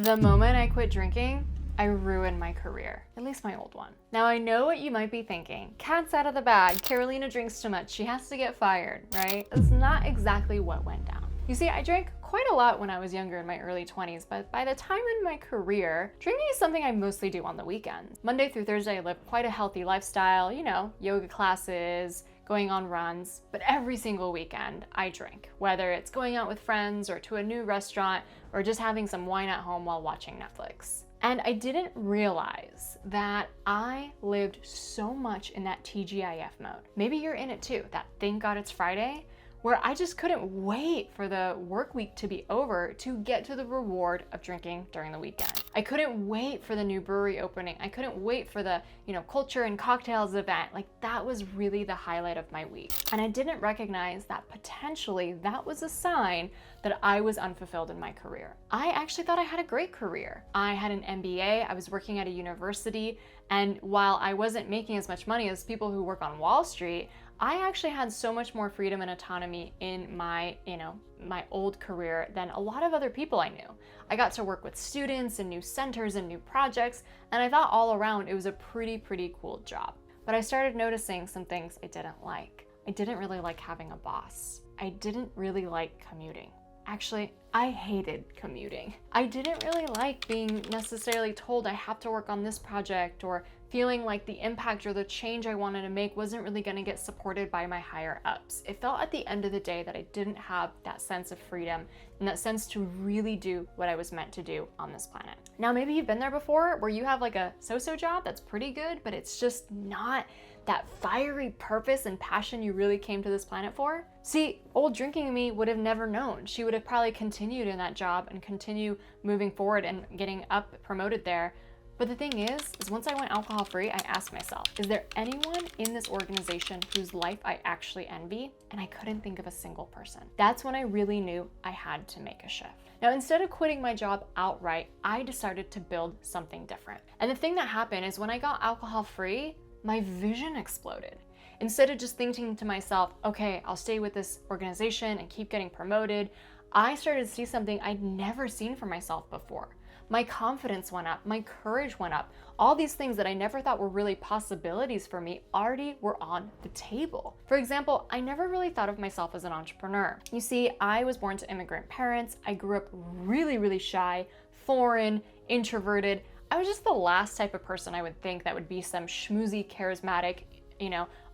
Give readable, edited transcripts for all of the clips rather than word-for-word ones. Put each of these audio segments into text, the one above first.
The moment I quit drinking, I ruined my career, at least my old one. Now I know what you might be thinking. Cat's out of the bag, Carolina drinks too much, she has to get fired, right? That's not exactly what went down. You see, I drank quite a lot when I was younger in my early 20s, but by the time in my career, drinking is something I mostly do on the weekends. Monday through Thursday, I live quite a healthy lifestyle, yoga classes, going on runs, but every single weekend I drink, whether it's going out with friends or to a new restaurant or just having some wine at home while watching Netflix. And I didn't realize that I lived so much in that TGIF mode. Maybe you're in it too, that thank God it's Friday, where I just couldn't wait for the work week to be over to get to the reward of drinking during the weekend. I couldn't wait for the new brewery opening. I couldn't wait for the, culture and cocktails event. Like, that was really the highlight of my week. And I didn't recognize that potentially that was a sign that I was unfulfilled in my career. I actually thought I had a great career. I had an MBA, I was working at a university, and while I wasn't making as much money as people who work on Wall Street, I actually had so much more freedom and autonomy in my, my old career than a lot of other people I knew. I got to work with students and new centers and new projects, and I thought all around it was a pretty cool job. But I started noticing some things I didn't like. I didn't really like having a boss. I didn't really like commuting. Actually, I hated commuting. I didn't really like being necessarily told I have to work on this project, or feeling like the impact or the change I wanted to make wasn't really going to get supported by my higher ups. It felt at the end of the day that I didn't have that sense of freedom and that sense to really do what I was meant to do on this planet. Now, maybe you've been there before where you have like a so-so job that's pretty good, but it's just not that fiery purpose and passion you really came to this planet for. See, old drinking me would have never known. She would have probably continued in that job and continue moving forward and getting up promoted there. But the thing is once I went alcohol free, I asked myself, is there anyone in this organization whose life I actually envy? And I couldn't think of a single person. That's when I really knew I had to make a shift. Now, instead of quitting my job outright, I decided to build something different. And the thing that happened is when I got alcohol free, my vision exploded. Instead of just thinking to myself, okay, I'll stay with this organization and keep getting promoted, I started to see something I'd never seen for myself before. My confidence went up, my courage went up. All these things that I never thought were really possibilities for me already were on the table. For example, I never really thought of myself as an entrepreneur. You see, I was born to immigrant parents. I grew up really shy, foreign, introverted. I was just the last type of person I would think that would be some schmoozy, charismatic,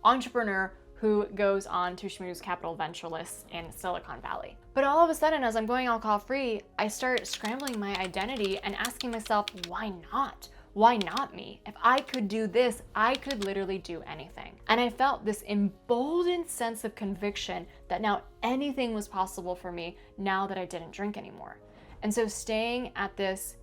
entrepreneur who goes on to schmooze capital venturelists in Silicon Valley. But all of a sudden, as I'm going alcohol free, I start scrambling my identity and asking myself, why not? Why not me? If I could do this, I could literally do anything. And I felt this emboldened sense of conviction that now anything was possible for me now that I didn't drink anymore. And so staying at this,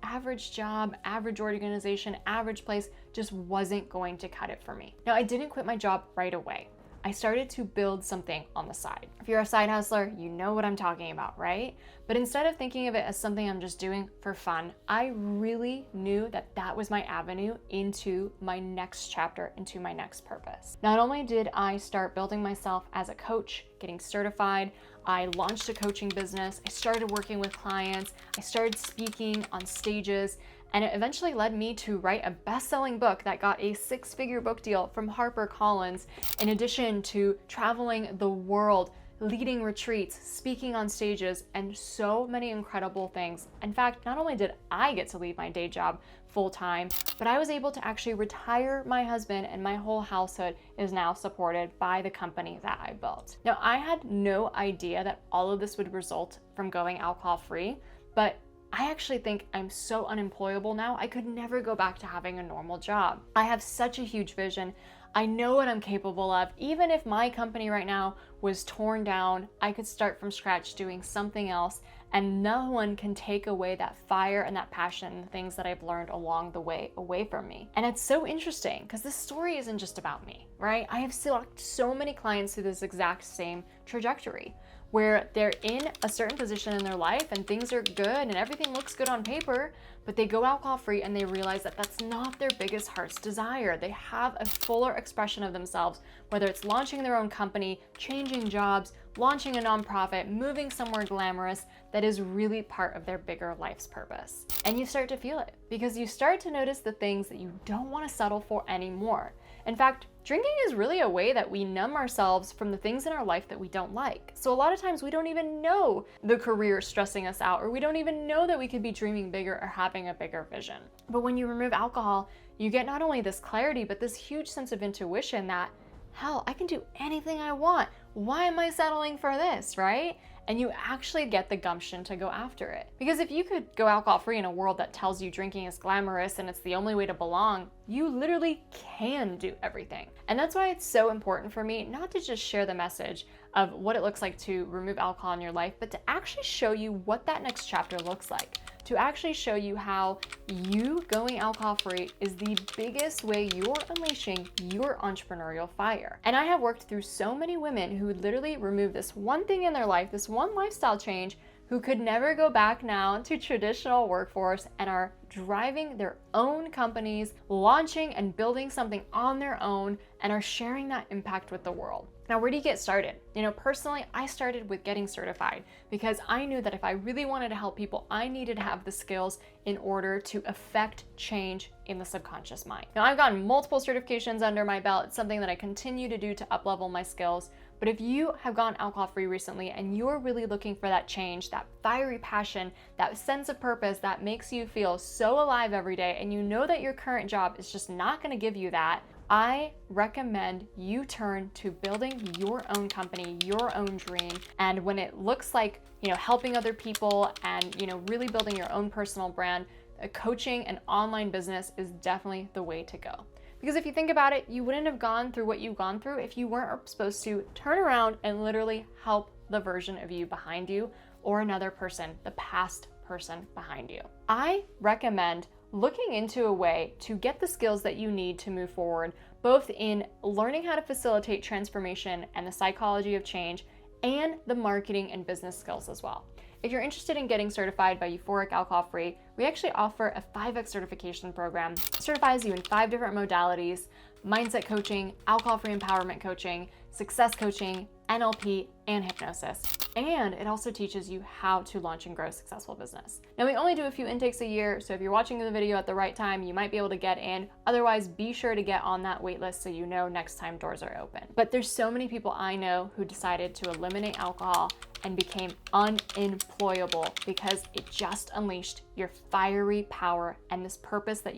average job, average organization, average place just wasn't going to cut it for me. Now, I didn't quit my job right away. I started to build something on the side. If you're a side hustler, you know what I'm talking about, right? But instead of thinking of it as something I'm just doing for fun, I really knew that that was my avenue into my next chapter, into my next purpose. Not only did I start building myself as a coach, getting certified, I launched a coaching business, I started working with clients, I started speaking on stages, and it eventually led me to write a best-selling book that got a 6-figure book deal from HarperCollins, in addition to traveling the world, leading retreats, speaking on stages, and so many incredible things. In fact, not only did I get to leave my day job full-time, but I was able to actually retire my husband, and my whole household is now supported by the company that I built. Now, I had no idea that all of this would result from going alcohol-free, but I actually think I'm so unemployable now, I could never go back to having a normal job. I have such a huge vision. I know what I'm capable of. Even if my company right now was torn down, I could start from scratch doing something else, and no one can take away that fire and that passion and the things that I've learned along the way away from me. And it's so interesting because this story isn't just about me, right? I have select so many clients through this exact same trajectory, where they're in a certain position in their life and things are good and everything looks good on paper, but they go alcohol free and they realize that that's not their biggest heart's desire. They have a fuller expression of themselves, whether it's launching their own company, changing jobs, launching a nonprofit, moving somewhere glamorous that is really part of their bigger life's purpose. And you start to feel it because you start to notice the things that you don't want to settle for anymore. In fact, drinking is really a way that we numb ourselves from the things in our life that we don't like. So a lot of times we don't even know the career is stressing us out, or we don't even know that we could be dreaming bigger or having a bigger vision. But when you remove alcohol, you get not only this clarity, but this huge sense of intuition that, hell, I can do anything I want. Why am I settling for this, right? And you actually get the gumption to go after it. Because if you could go alcohol-free in a world that tells you drinking is glamorous and it's the only way to belong, you literally can do everything. And that's why it's so important for me not to just share the message of what it looks like to remove alcohol in your life, but to actually show you what that next chapter looks like. To actually show you how you going alcohol-free is the biggest way you're unleashing your entrepreneurial fire. And I have worked through so many women who literally remove this one thing in their life, this one lifestyle change, who could never go back now to traditional workforce and are driving their own companies, launching and building something on their own, and are sharing that impact with the world. Now, where do you get started? Personally, I started with getting certified because I knew that if I really wanted to help people, I needed to have the skills in order to affect change in the subconscious mind. Now, I've gotten multiple certifications under my belt. It's something that I continue to do to up-level my skills. But if you have gone alcohol-free recently and you're really looking for that change, that fiery passion, that sense of purpose that makes you feel so alive every day, and you know that your current job is just not going to give you that, I recommend you turn to building your own company, your own dream. And when it looks like, helping other people and, really building your own personal brand, coaching and online business is definitely the way to go. Because if you think about it, you wouldn't have gone through what you've gone through if you weren't supposed to turn around and literally help the version of you behind you or another person, the past person behind you. I recommend looking into a way to get the skills that you need to move forward, both in learning how to facilitate transformation and the psychology of change, and the marketing and business skills as well. If you're interested in getting certified by Euphoric Alcohol Free, we actually offer a 5X certification program. It certifies you in 5 different modalities: mindset coaching, alcohol-free empowerment coaching, success coaching, NLP, and hypnosis. And it also teaches you how to launch and grow a successful business. Now, we only do a few intakes a year, so if you're watching the video at the right time, you might be able to get in. Otherwise, be sure to get on that wait list so you know next time doors are open. But there's so many people I know who decided to eliminate alcohol and became unemployable because it just unleashed your fiery power and this purpose that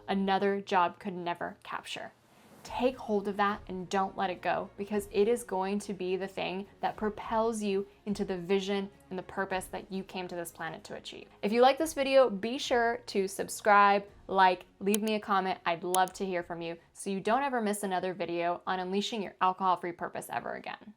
another job could never capture. Take hold of that and don't let it go, because it is going to be the thing that propels you into the vision and the purpose that you came to this planet to achieve. If you like this video, be sure to subscribe, leave me a comment. I'd love to hear from you so you don't ever miss another video on unleashing your alcohol-free purpose ever again.